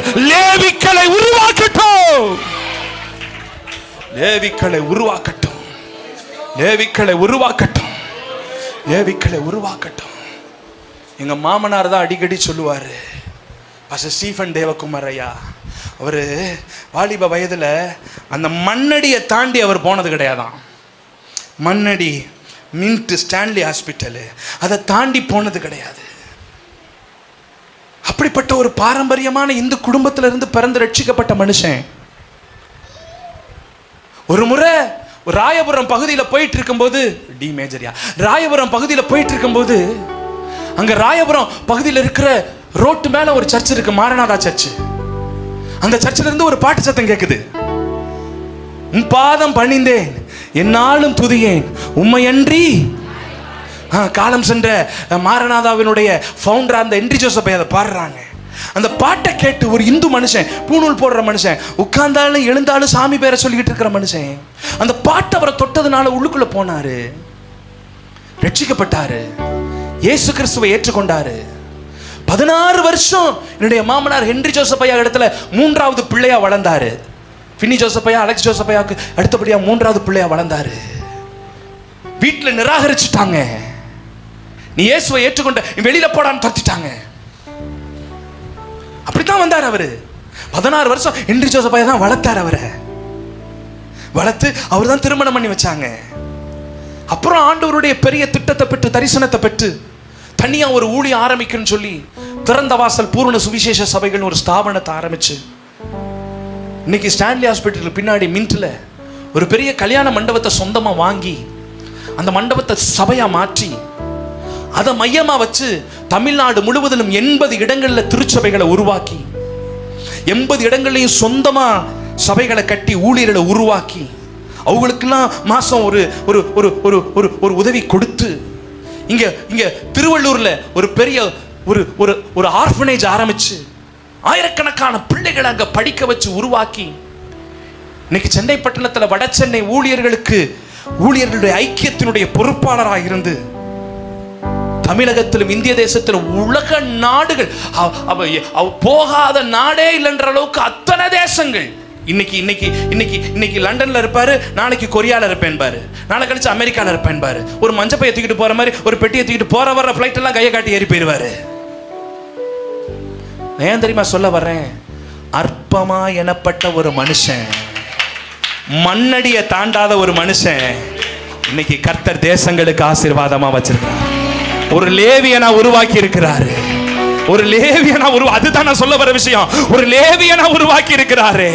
கர்த்தர் லேவிக்களை உருவாக்கட்டும். லேவிக்களை உருவாக்கட்டும். லேவிக்களை உருவாக்கட்டும். லேவிக்களை உருவாக்கட்டும். எங்க மாமனார் தான் அடிக்கடி சொல்லுவாரு, பாஸ்டர் ஸ்டீஃபன் தேவகுமார் ஐயா, அவரு வாலிப வயதுல அந்த மண்ணடியை தாண்டி அவர் போனது கிடையாதான். மண்ணடி, மின்ட், ஸ்டான்லி ஹாஸ்பிட்டல், அதை தாண்டி போனது கிடையாது. அப்படிப்பட்ட ஒரு பாரம்பரியமான இந்து குடும்பத்திலிருந்து பிறந்து ரட்சிக்கப்பட்ட மனுஷன். ஒரு முறை ராயபுரம் பகுதியில் போயிட்டு இருக்கும்போது, டி மேஜரியா, ராயபுரம் பகுதியில் போயிட்டு இருக்கும்போது, அங்க ராயபுரம் பகுதியில் இருக்கிற ரோட்டு மேல ஒரு சர்ச் இருக்கு, மாரநாதா சர்ச். அந்த சர்ச்சில் இருந்து ஒரு பாட்டு சத்தம் கேட்குது. உன் பாதம் பணிந்தேன், என்னாலும் துதியேன், உம்மையன்றி. காலம் சென்ற மாரநாதாவினுடைய ஃபவுண்டர் அந்த என்ரி ஜோசப் அதை பாடுறாங்க. அந்த பாட்டை கேட்டு ஒரு இந்து மனுஷன், பூணூல் போடுற மனுஷன், உட்கார்ந்தாலும் எழுந்தாலும் சாமி பேரை சொல்லிக்கிட்டு இருக்கிற மனுஷன், அந்த பாட்டை அவரை தொட்டதுனால உள்ளுக்குள்ள போனாரு, ரட்சிக்கப்பட்டாரு, இயேசு கிறிஸ்துவை ஏற்றுக்கொண்டாரு. 16 வருஷம் என்னுடைய மாமனார் ஹென்றி ஜோசப் ஐயா இடத்துல 3வது பிள்ளையா வளர்ந்தாரு. பின்னி ஜோசப் ஐயா, அலெக்ஸ் ஜோசப் ஐயாவுக்கு அடுத்தபடியா 3வது பிள்ளையா வளர்ந்தாரு. வீட்டில் நிராகரிச்சுட்டாங்க. நீ இயேசுவை ஏற்றுக்கொண்ட, வெளியில போடான்னு தடுத்துட்டாங்க. அப்படித்தான் வந்தார் அவரு. 16 வருஷம் ஹென்றி ஜோசப் ஐயா தான் வளர்த்தார். அவரை வளர்த்து அவர் தான் திருமணம் பண்ணி வச்சாங்க. அப்புறம் ஆண்டவருடைய பெரிய திட்டத்தை பெற்று, தரிசனத்தை பெற்று, தனியா ஒரு ஊழியம் ஆரம்பிக்கணும்னு சொல்லி திறந்த வாசல் பூரண சுவிசேஷ சபைகள் ஒரு ஸ்தாபனத்தை ஆரம்பிச்சு, இன்னைக்கு ஸ்டான்லி ஹாஸ்பிட்டலுக்கு பின்னாடி மின்ட்ல ஒரு பெரிய கல்யாண மண்டபத்தை சொந்தமா வாங்கி, அந்த மண்டபத்தை சபையா மாற்றி, அதை மையமா வச்சு தமிழ்நாடு முழுவதிலும் 80 இடங்கள்ல திருச்சபைகளை உருவாக்கி, 80 இடங்கள்லையும் சொந்தமா சபைகளை கட்டி ஊழியர்களை உருவாக்கி, அவங்களுக்கெல்லாம் மாசம் ஒரு ஒரு ஒரு ஒரு ஒரு உதவி கொடுத்து, இங்க இங்க திருவள்ளூர்ல ஒரு பெரிய ஒரு ஒரு ஒரு ஆர்ஃபனேஜ் ஆரம்பிச்சு ஆயிரக்கணக்கான பிள்ளைகளை அங்க படிக்க வச்சு உருவாக்கி, இன்னைக்கு சென்னை பட்டணத்துல வட சென்னை ஊழியர்களுடைய ஐக்கியத்தினுடைய பொறுப்பாளராக இருந்து, தமிழகத்திலும் இந்திய தேசத்திலும் உலக நாடுகள், போகாத நாடே இல்லைன்ற அளவுக்கு அத்தனை தேசங்கள். இன்னைக்கு இன்னைக்கு இன்னைக்கு இன்னைக்கு லண்டன்ல இருப்பாரு, நாளைக்கு கொரியால இருப்பேன் பாரு, நாளை கழிச்சு அமெரிக்கால இருப்பேன் பாரு. ஒரு மஞ்சப்பையை தூக்கிட்டு போற மாதிரி ஒரு பெட்டியை தூக்கிட்டு போற வர பிளைட் எல்லாம் கையை காட்டி ஏறி போயிருவாரு. ஏன் தெரியுமா சொல்ல வர்றேன்? அற்பமா எனப்பட்ட ஒரு மனுஷன், மண்ணடியை தாண்டாத ஒரு மனுஷன், இன்னைக்கு கர்த்தர் தேசங்களுக்கு ஆசீர்வாதமா வச்சிருக்கிறார். ஒரு லேவியனா உருவாக்கி இருக்கிறாரு. ஒரு லேவியனா அதுதான் நான் சொல்ல வர விஷயம். ஒரு லேவியனா உருவாக்கி இருக்கிறாரு.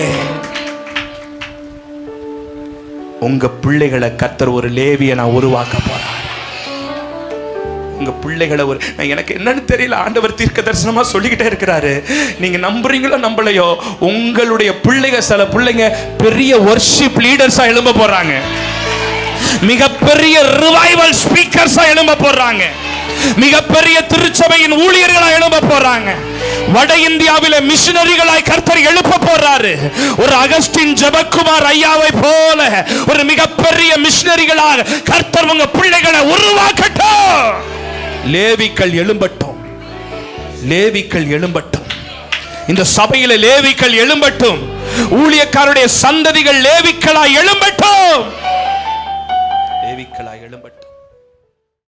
உங்க பிள்ளைகளை கர்த்தர் ஒரு லேவியனா உருவாக்க போறார். உங்க பிள்ளைகளை எனக்கு என்னன்னு தெரியல, ஆண்டவர் தீர்க்க தரிசனமா சொல்லிக்கிட்டே இருக்கிறாரு. நீங்க நம்புறீங்களோ நம்பலையோ, உங்களுடைய பிள்ளைங்க, சில பிள்ளைங்க பெரிய வொர்ஷிப் லீடர்ஸா எழும்ப போறாங்க, மிகப்பெரிய ரிவைவல் ஸ்பீக்கர்ஸா எழும்ப போறாங்க, மிகப்பெரிய திருச்சபையின் ஊழியர்களாய் எழும்ப போறாங்க. வட இந்தியாவில மிஷனரிகளாய் கர்த்தர் எழுப்ப போறாரு. ஒரு அகஸ்டின் ஜெபக்குமார் ஐயாவை போல ஒரு மிகப்பெரிய மிஷனரிகளாக கர்த்தர் உங்க பிள்ளைகளை உருவாக்கட்டும். லேவிக்கள் எழும்பட்டும், லேவிக்கள் எழும்பட்டும். இந்த சபையில லேவிக்கள் எழும்பட்டும். ஊழியக்காரருடைய சந்ததிகள் லேவிக்களாய் எழும்பட்டும், லேவிக்களாய் எழும்பட்டும்.